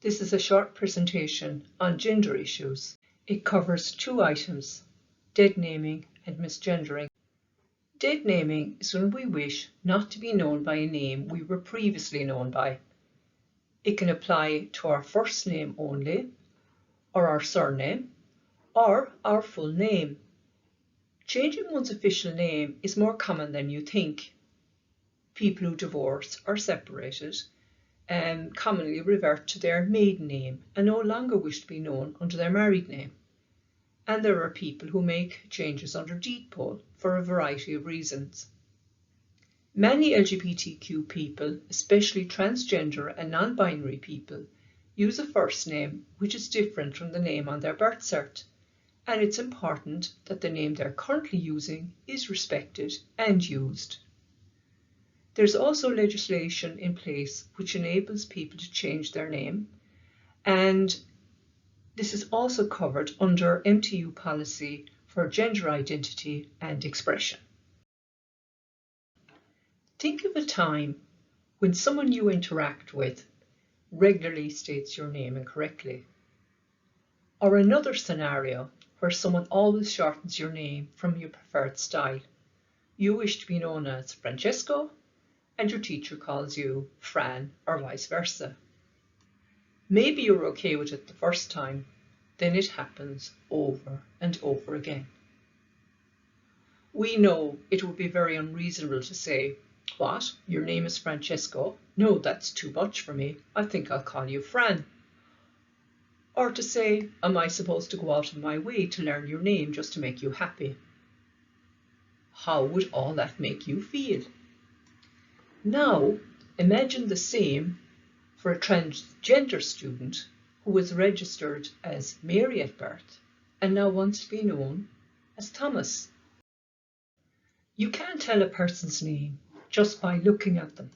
This is a short presentation on gender issues. It covers two items, dead naming and misgendering. Dead naming is when we wish not to be known by a name we were previously known by. It can apply to our first name only, or our surname, or our full name. Changing one's official name is more common than you think. People who divorce or separated commonly revert to their maiden name and no longer wish to be known under their married name. And there are people who make changes under deed poll for a variety of reasons. Many LGBTQ people, especially transgender and non-binary people, use a first name which is different from the name on their birth cert, and it's important that the name they're currently using is respected and used. There's also legislation in place which enables people to change their name, and this is also covered under MTU policy for gender identity and expression. Think of a time when someone you interact with regularly states your name incorrectly, or another scenario where someone always shortens your name from your preferred style. You wish to be known as Francesco, and your teacher calls you Fran, or vice versa. Maybe you're okay with it the first time, then it happens over and over again. We know it would be very unreasonable to say, "What? Your name is Francesco? No, that's too much for me. I think I'll call you Fran." Or to say, "Am I supposed to go out of my way to learn your name just to make you happy?" How would all that make you feel? Now, imagine the same for a transgender student who was registered as Mary at birth and now wants to be known as Thomas. You can't tell a person's name just by looking at them.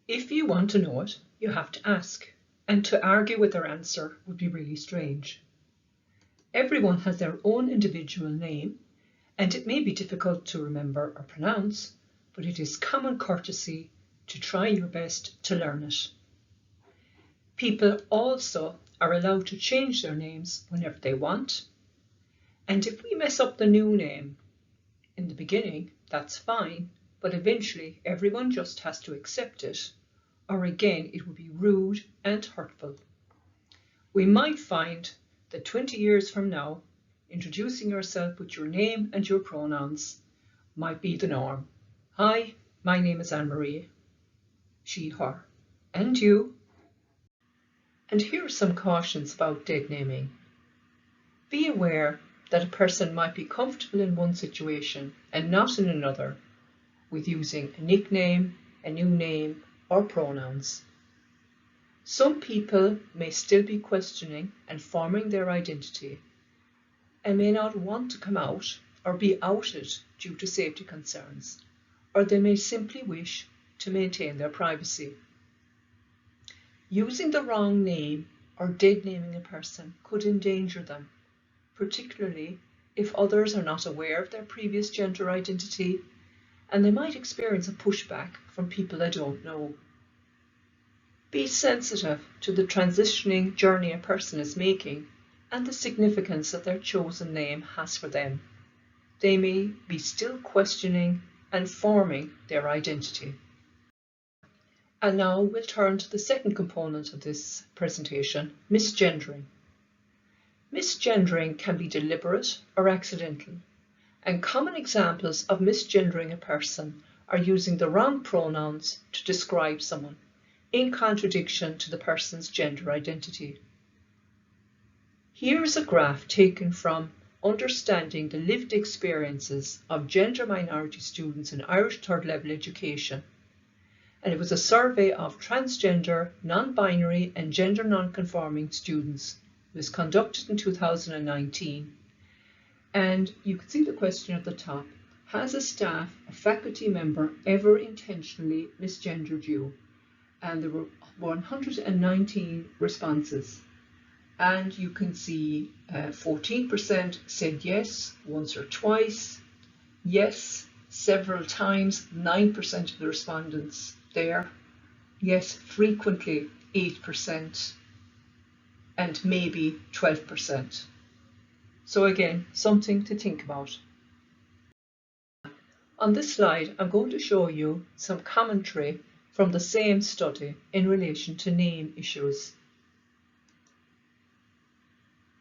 If you want to know it, you have to ask, and to argue with their answer would be really strange. Everyone has their own individual name, and it may be difficult to remember or pronounce, but it is common courtesy to try your best to learn it. People also are allowed to change their names whenever they want, and if we mess up the new name in the beginning, that's fine, but eventually everyone just has to accept it, or again it would be rude and hurtful. We might find that 20 years from now, introducing yourself with your name and your pronouns might be the norm. "Hi, my name is Anne-Marie." She, her. "And you?" And here are some cautions about dead naming. Be aware that a person might be comfortable in one situation and not in another with using a nickname, a new name, or pronouns. Some people may still be questioning and forming their identity and may not want to come out or be outed due to safety concerns, or they may simply wish to maintain their privacy. Using the wrong name or dead naming a person could endanger them, particularly if others are not aware of their previous gender identity, and they might experience a pushback from people they don't know. Be sensitive to the transitioning journey a person is making and the significance that their chosen name has for them. They may be still questioning and forming their identity. And now we'll turn to the second component of this presentation, misgendering. Misgendering can be deliberate or accidental, and common examples of misgendering a person are using the wrong pronouns to describe someone, in contradiction to the person's gender identity. Here is a graph taken from Understanding the Lived Experiences of Gender Minority Students in Irish Third Level Education, and it was a survey of transgender, non-binary and gender non-conforming students. It was conducted in 2019, and you can see the question at the top: has a staff or faculty member ever intentionally misgendered you? And there were 119 responses, and you can see 14% said yes, once or twice, yes, several times, 9% of the respondents there, yes, frequently, 8%, and maybe 12%. So again, something to think about. On this slide, I'm going to show you some commentary from the same study in relation to name issues.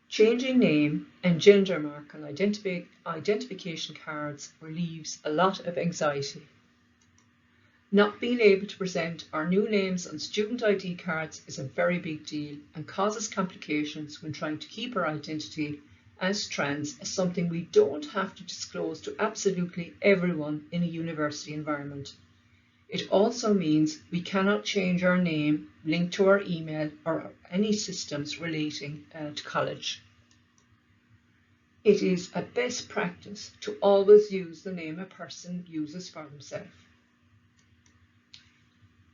Changing name and gender mark on identification cards relieves a lot of anxiety. Not being able to present our new names on student ID cards is a very big deal and causes complications when trying to keep our identity as trans as something we don't have to disclose to absolutely everyone in a university environment. It also means we cannot change our name linked to our email or any systems relating to college. It is a best practice to always use the name a person uses for themselves.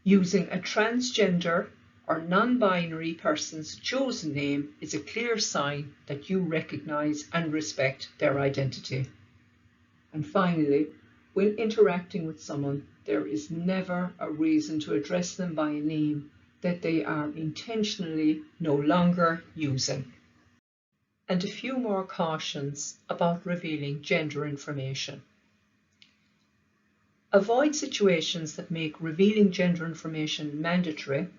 Using a transgender or non-binary person's chosen name is a clear sign that you recognise and respect their identity. And finally, when interacting with someone, there is never a reason to address them by a name that they are intentionally no longer using. And a few more cautions about revealing gender information. Avoid situations that make revealing gender information mandatory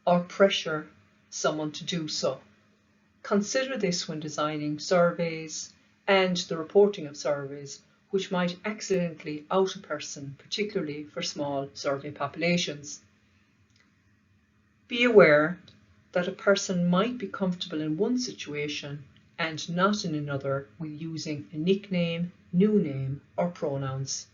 or pressure someone to do so. Consider this when designing surveys and the reporting of surveys which might accidentally out a person, particularly for small survey populations. Be aware that a person might be comfortable in one situation and not in another when using a nickname, new name, or pronouns.